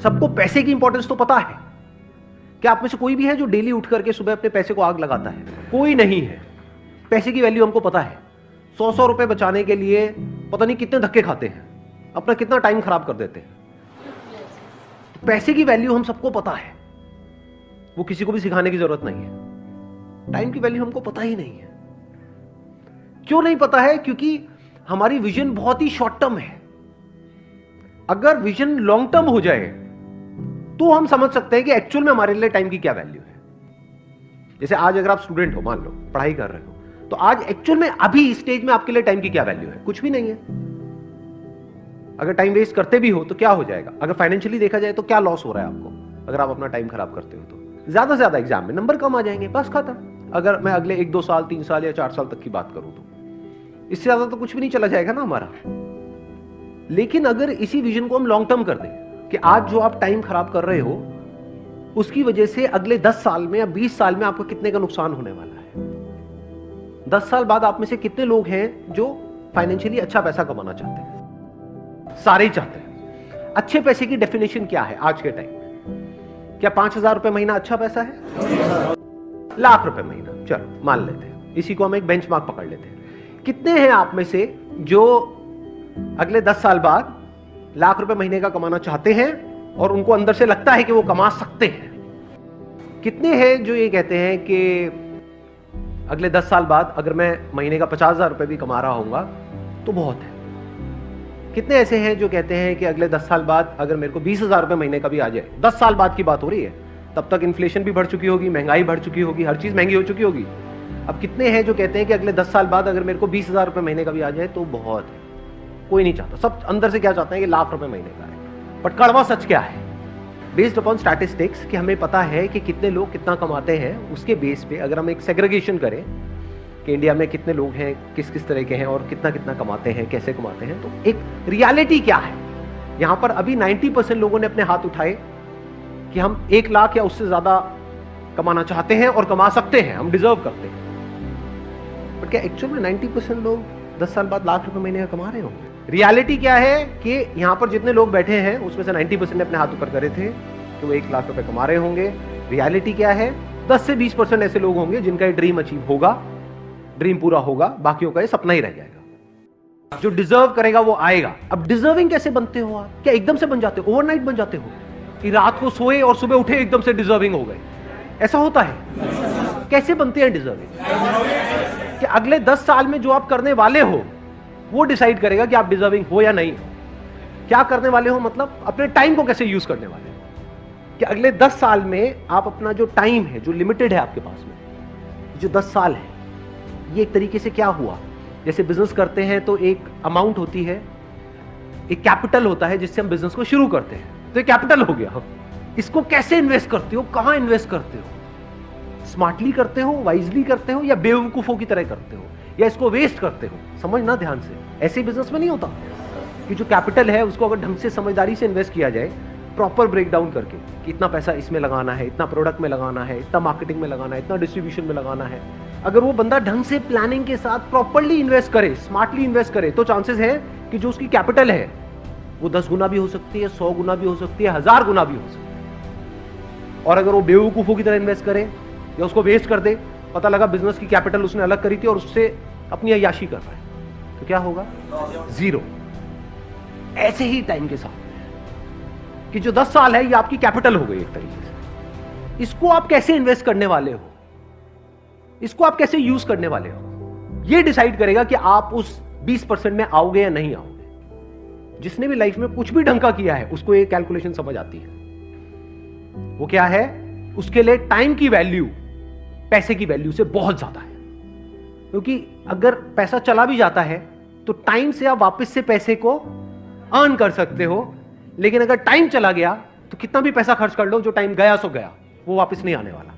सबको पैसे की इंपॉर्टेंस तो पता है। क्या आप में से कोई भी है जो डेली उठ करके सुबह अपने पैसे को आग लगाता है? कोई नहीं है। पैसे की वैल्यू हमको पता है। 100 रुपए बचाने के लिए पता नहीं कितने धक्के खाते हैं, अपना कितना टाइम खराब कर देते हैं। पैसे की वैल्यू हम सबको पता है, वो किसी को भी सिखाने की जरूरत नहीं है। टाइम की वैल्यू हमको पता ही नहीं है। क्यों नहीं पता है? क्योंकि हमारी विजन बहुत ही शॉर्ट टर्म है। अगर विजन लॉन्ग टर्म हो जाए तो हम समझ सकते हैं कि एक्चुअल में हमारे लिए टाइम की क्या वैल्यू है। जैसे आज अगर आप स्टूडेंट हो, मान लो पढ़ाई कर रहे हो, तो आज एक्चुअल में अभी इस स्टेज में आपके लिए टाइम की क्या वैल्यू है? कुछ भी नहीं है। अगर टाइम वेस्ट करते भी हो तो क्या हो जाएगा? अगर फाइनेंशियली देखा जाए तो क्या लॉस हो रहा है आपको? अगर आप अपना टाइम खराब करते हो तो ज्यादा से ज्यादा एग्जाम में नंबर कम आ जाएंगे, बस खत्म। अगर मैं अगले 1-2 साल, 3 साल या 4 साल तक की बात करूं तो इससे ज्यादा तो कुछ भी नहीं चला जाएगा ना हमारा। लेकिन अगर इसी विजन को हम लॉन्ग टर्म कर दें कि आज जो आप टाइम खराब कर रहे हो उसकी वजह से अगले 10 साल में या 20 साल में आपको कितने का नुकसान होने वाला है। 10 साल बाद आप में से कितने लोग हैं जो फाइनेंशियली अच्छा पैसा कमाना चाहते हैं? सारे ही चाहते हैं। अच्छे पैसे की डेफिनेशन क्या है आज के टाइम में? क्या 5,000 रुपए महीना अच्छा पैसा है? लाख रुपए महीना, चलो मान लेते हैं, इसी को हम एक बेंचमार्क पकड़ लेते हैं। कितने हैं आप में से जो अगले 10 साल बाद लाख रुपए महीने का कमाना चाहते हैं और उनको अंदर से लगता है कि वो कमा सकते हैं? कितने हैं जो ये कहते हैं कि अगले 10 साल बाद अगर मैं महीने का 50,000 रुपए भी कमा रहा हूंगा तो बहुत है? कितने ऐसे हैं जो कहते हैं कि अगले 10 साल बाद अगर मेरे को 20,000 रुपए महीने का भी आ जाए? 10 साल बाद की बात हो रही है, तब तक इन्फ्लेशन भी बढ़ चुकी होगी, महंगाई बढ़ चुकी होगी, हर चीज महंगी हो चुकी होगी। अब कितने हैं जो कहते हैं कि अगले 10 साल बाद अगर मेरे को 20,000 रुपए महीने का भी आ जाए तो बहुत है? कोई नहीं चाहता। सब अंदर से क्या चाहते हैं कि लाख रुपए महीने का है। बट कड़वा सच क्या है? बेस्ड अपॉन स्टैटिस्टिक्स कि हमें पता है कि कितने लोग कितना कमाते हैं, उसके बेस पे अगर हम एक सेग्रीगेशन करें कि इंडिया में कितने लोग हैं, किस किस तरह के हैं और कितना कितना कमाते हैं, कैसे कमाते हैं, तो एक रियलिटी क्या है यहां पर? अभी 90% लोगों ने अपने हाथ उठाए कि हम 1 लाख या उससे ज्यादा कमाना चाहते हैं और कमा सकते हैं, हम डिजर्व करते हैं। बट क्या एक्चुअल में 90% लोग 10 साल बाद लाख रुपए महीने का कमा रहे होंगे? रियलिटी क्या है कि यहां पर जितने लोग बैठे हैं उसमें से 90% ने अपने हाथ ऊपर करे थे कि वो 1 लाख रुपए कमा रहे होंगे। रियलिटी क्या है? 10 से 20% ऐसे लोग होंगे जिनका ये ड्रीम अचीव होगा, ड्रीम पूरा होगा, बाकियों का ये सपना ही रह जाएगा। जो डिजर्व करेगा वो आएगा। अब डिजर्विंग कैसे बनते हो आप? क्या एकदम से बन जाते हो, ओवरनाइट बन जाते हो कि रात को सोए और सुबह उठे एकदम से डिजर्विंग हो गए? ऐसा होता है? कैसे बनते हैं डिजर्विंग? कि अगले 10 साल में जो आप करने वाले हो वो डिसाइड करेगा कि आप डिजर्विंग हो या नहीं हो। क्या करने वाले हो मतलब अपने टाइम को कैसे यूज करने वाले हो। कि अगले 10 साल में आप अपना जो टाइम है, जो लिमिटेड है आपके पास में, जो 10 साल है, ये एक तरीके से क्या हुआ, जैसे बिजनेस करते हैं तो एक अमाउंट होती है, एक कैपिटल होता है जिससे हम बिजनेस को शुरू करते हैं, तो ये कैपिटल हो गया। इसको कैसे इन्वेस्ट करते हो, कहां इन्वेस्ट करते हो? स्मार्टली करते हो, वाइजली करते हो, या बेवकूफों की तरह करते हो, या इसको वेस्ट करते हो? समझना ध्यान से। ऐसे बिजनेस में नहीं होता कि जो कैपिटल है उसको अगर ढंग से समझदारी से इन्वेस्ट किया जाए, प्रॉपर ब्रेक डाउन करके कि इतना पैसा इसमें लगाना है, इतना प्रोडक्ट में लगाना है, इतना मार्केटिंग में लगाना है, इतना डिस्ट्रीब्यूशन में लगाना है, अगर वो बंदा ढंग से प्लानिंग के साथ प्रॉपरली इन्वेस्ट करे, स्मार्टली इन्वेस्ट करे, तो चांसेस है कि जो उसकी कैपिटल है वो 10 गुना भी हो सकती है, 100 गुना भी हो सकती है, 1000 गुना भी हो सकती है। और अगर वो बेवकूफों की तरह इन्वेस्ट करे या उसको वेस्ट कर दे, पता लगा बिजनेस की कैपिटल उसने अलग करी थी और उससे अपनी अय्याशी कर रहा है, तो क्या होगा? 0। ऐसे ही टाइम के साथ कि जो 10 साल है ये आपकी कैपिटल हो गई एक तरीके से। इसको आप कैसे इन्वेस्ट करने वाले हो, इसको आप कैसे यूज करने वाले हो, ये डिसाइड करेगा कि आप उस 20% में आओगे या नहीं आओगे। जिसने भी लाइफ में कुछ भी ढंग का किया है उसको ये कैलकुलेशन समझ आती है। वो क्या है? उसके लिए टाइम की वैल्यू पैसे की वैल्यू से बहुत ज्यादा है। क्योंकि अगर पैसा चला भी जाता है तो टाइम से आप वापस से पैसे को अर्न कर सकते हो, लेकिन अगर टाइम चला गया तो कितना भी पैसा खर्च कर लो, जो टाइम गया सो गया, वो वापस नहीं आने वाला।